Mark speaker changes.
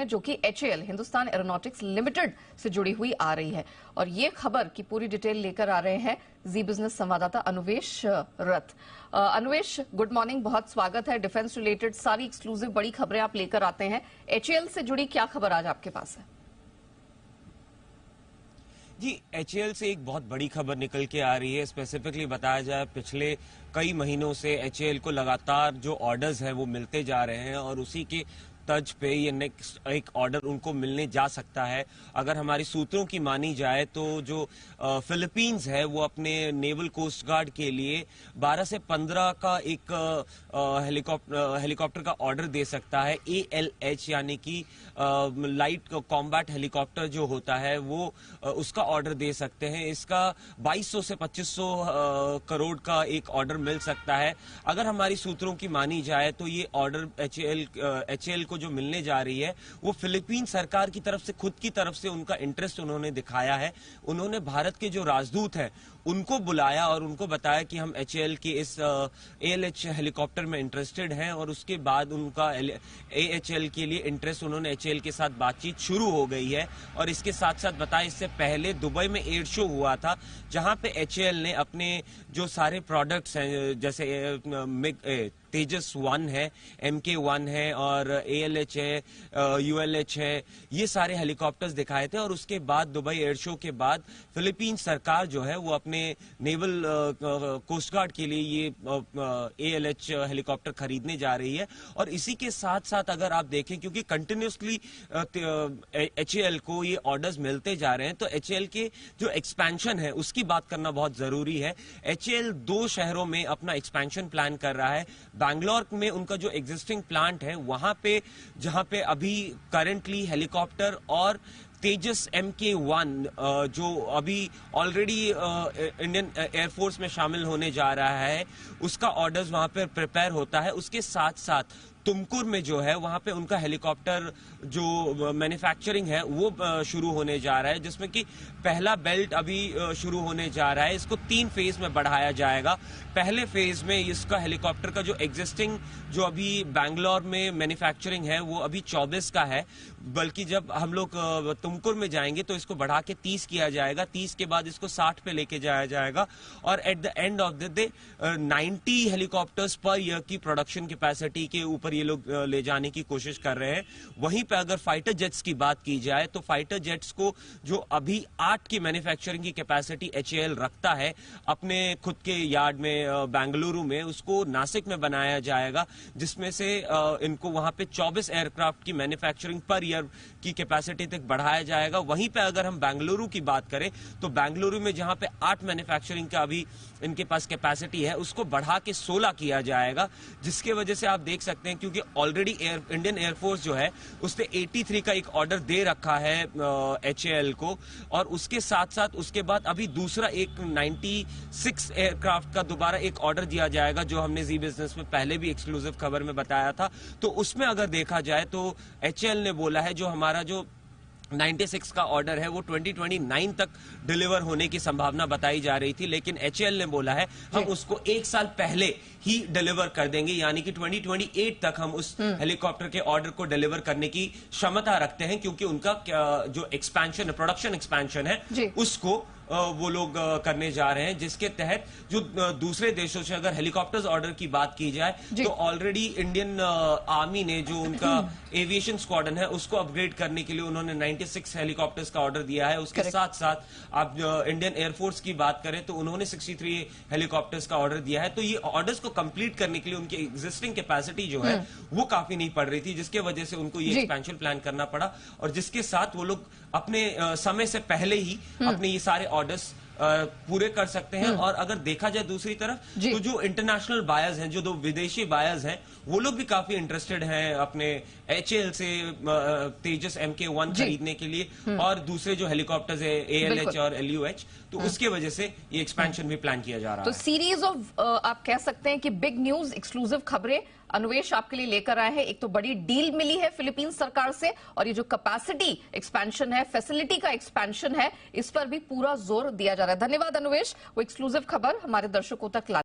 Speaker 1: जो कि HAL Hindustan aeronautics limited से जुड़ी हुई आ रही है। और ये खबर की पूरी डिटेल लेकर आ रहे हैं जी बिजनेस संवाददाता अनुवेश रथ। अनुवेश, गुड मॉर्निंग, बहुत स्वागत है। डिफेंस रिलेटेड सारी एक्सक्लूसिव बड़ी खबरें आप लेकर आते हैं। HAL से जुड़ी क्या खबर आज आपके पास है?
Speaker 2: जी, HAL से एक बहुत बड़ी खबर निकल के आ रही है। स्पेसिफिकली बताया जाए, पिछले कई महीनों से HAL को लगातार जो ऑर्डर्स हैं वो मिलते जा रहे हैं और उसी के तर्ज पे ये नेक्स्ट एक ऑर्डर उनको मिलने जा सकता है। अगर हमारी सूत्रों की मानी जाए तो जो फिलीपींस है वो अपने नेवल कोस्ट गार्ड के लिए 12 से 15 का एक हेलीकॉप्टर का ऑर्डर दे सकता है। ALH यानी कि लाइट कॉम्बैट हेलीकॉप्टर जो होता है वो उसका ऑर्डर दे सकते हैं। इसका 2200 से 2500 करोड़ का एक ऑर्डर मिल सकता है। अगर हमारी सूत्रों की मानी जाए तो ये ऑर्डर HAL को जो मिलने जा रही है वो फिलीपीन सरकार की तरफ से, खुद की तरफ से उनका इंटरेस्ट उन्होंने दिखाया है। उन्होंने भारत के जो राजदूत हैं उनको बुलाया और उनको बताया कि हम HAL के इस ALH हेलीकॉप्टर में इंटरेस्टेड हैं और उसके बाद उनका AHL के लिए इंटरेस्ट, उन्होंने HAL के साथ बातचीत शुरू हो गई है। और इसके साथ साथ बताया, इससे पहले दुबई में एयर शो हुआ था जहां पे HAL ने अपने जो सारे प्रोडक्ट्स हैं, जैसे तेजस 1 है, MK1 है और ALH है, ULH है, ये सारे हेलीकॉप्टर्स दिखाए थे। और उसके बाद दुबई एयर शो के बाद फिलीपीन सरकार जो है वो अपने नेवल कोस्ट गार्ड के लिए ये ALH हेलीकॉप्टर खरीदने जा रही है। और इसी के साथ साथ अगर आप देखें, क्योंकि कंटिन्यूसली HAL को ये ऑर्डर्स मिलते जा रहे हैं, तो HAL के जो एक्सपेंशन है उसकी बात करना बहुत जरूरी है। HAL 2 शहरों में अपना एक्सपेंशन प्लान कर रहा है। बैंगलोर में उनका जो एग्जिस्टिंग प्लांट है वहां पे, जहां पे अभी करंटली हेलीकॉप्टर और तेजस MK1 जो अभी ऑलरेडी इंडियन एयरफोर्स में शामिल होने जा रहा है, उसका ऑर्डर्स वहां पर प्रिपेयर होता है। उसके साथ साथ तुमकुर में जो है वहां पे उनका हेलीकॉप्टर जो मैन्युफैक्चरिंग है वो शुरू होने जा रहा है, जिसमें कि पहला बेल्ट अभी शुरू होने जा रहा है। इसको 3 फेज में बढ़ाया जाएगा। पहले फेज में इसका हेलीकॉप्टर का जो एग्जिस्टिंग, जो अभी बैंगलोर में मैन्युफैक्चरिंग है वो अभी 24 का है, बल्कि जब हम लोग तुमकुर में जाएंगे तो इसको बढ़ा के 30 किया जाएगा। 30 के बाद इसको 60 पे लेके जाया जाएगा और at the end of the day 90 helicopters per year की प्रोडक्शन कैपेसिटी के ऊपर ये लोग ले जाने की कोशिश कर रहे हैं। वहीं पे अगर फाइटर जेट्स की बात की जाए तो फाइटर जेट्स को जो अभी 8 की मैन्युफैक्चरिंग की कैपेसिटी HAL रखता है अपने खुद के यार्ड में बेंगलुरु में, उसको नासिक में बनाया जाएगा, जिसमें से इनको वहां पे 24 एयरक्राफ्ट की मैन्युफैक्चरिंग पर ईयर की कैपेसिटी तक बढ़ाया जाएगा। वहीं पे अगर हम बेंगलुरु की बात करें तो बेंगलुरु में जहां पे 8 मैन्युफैक्चरिंग का अभी इनके पास कैपेसिटी है उसको बढ़ा के 16 किया जाएगा, जिसके वजह से आप देख सकते हैं, क्योंकि ऑलरेडी इंडियन एयरफोर्स जो है उसने 83 का एक ऑर्डर दे रखा है HAL को। और उसके साथ साथ उसके बाद अभी दूसरा एक 96 एयरक्राफ्ट का दोबारा एक ऑर्डर दिया जाएगा, जो हमने जी बिजनेस में पहले भी एक्सक्लूसिव खबर में बताया था। तो उसमें अगर देखा जाए तो HAL ने बोला है जो हमारा जो 96 का ऑर्डर है वो 2029 तक डिलीवर होने की संभावना बताई जा रही थी, लेकिन HAL ने बोला है हम उसको 1 साल पहले ही डिलीवर कर देंगे, यानी कि 2028 तक हम उस हेलीकॉप्टर के ऑर्डर को डिलीवर करने की क्षमता रखते हैं, क्योंकि उनका जो एक्सपेंशन है, प्रोडक्शन एक्सपेंशन है, उसको वो लोग करने जा रहे हैं, जिसके तहत जो दूसरे देशों से अगर हेलीकॉप्टर्स ऑर्डर की बात की जाए तो ऑलरेडी इंडियन आर्मी ने जो उनका एविएशन स्क्वाड्रन है उसको अपग्रेड करने के लिए उन्होंने 96 हेलीकॉप्टर्स का ऑर्डर दिया है। उसके साथ साथ आप इंडियन एयरफोर्स की बात करें तो उन्होंने 63 हेलीकॉप्टर्स का ऑर्डर दिया है। तो ये ऑर्डर्स को कंप्लीट करने के लिए उनकी एग्जिस्टिंग कैपेसिटी जो है वो काफी नहीं पड़ रही थी, जिसके वजह से उनको ये एक्सपेंशन प्लान करना पड़ा। और जिसके साथ वो लोग अपने समय से पहले ही अपने ये सारे ऑर्डर्स पूरे कर सकते हैं। और अगर देखा जाए दूसरी तरफ तो जो इंटरनेशनल बायर्स हैं, जो 2 विदेशी बायर्स हैं, वो लोग भी काफी इंटरेस्टेड हैं अपने HAL से तेजस MK1 खरीदने के लिए और दूसरे जो हेलीकॉप्टर्स है ALH और LUH, तो उसके वजह से ये एक्सपेंशन भी प्लान किया जा रहा है।
Speaker 1: तो सीरीज ऑफ आप कह सकते हैं कि बिग न्यूज, एक्सक्लूसिव खबरें अनुवेश आपके लिए लेकर आए हैं। एक तो बड़ी डील मिली है फिलीपींस सरकार से, और ये जो कैपेसिटी एक्सपेंशन है, फैसिलिटी का एक्सपेंशन है, इस पर भी पूरा जोर दिया जा रहा है। धन्यवाद अनुवेश, वो एक्सक्लूसिव खबर हमारे दर्शकों तक ला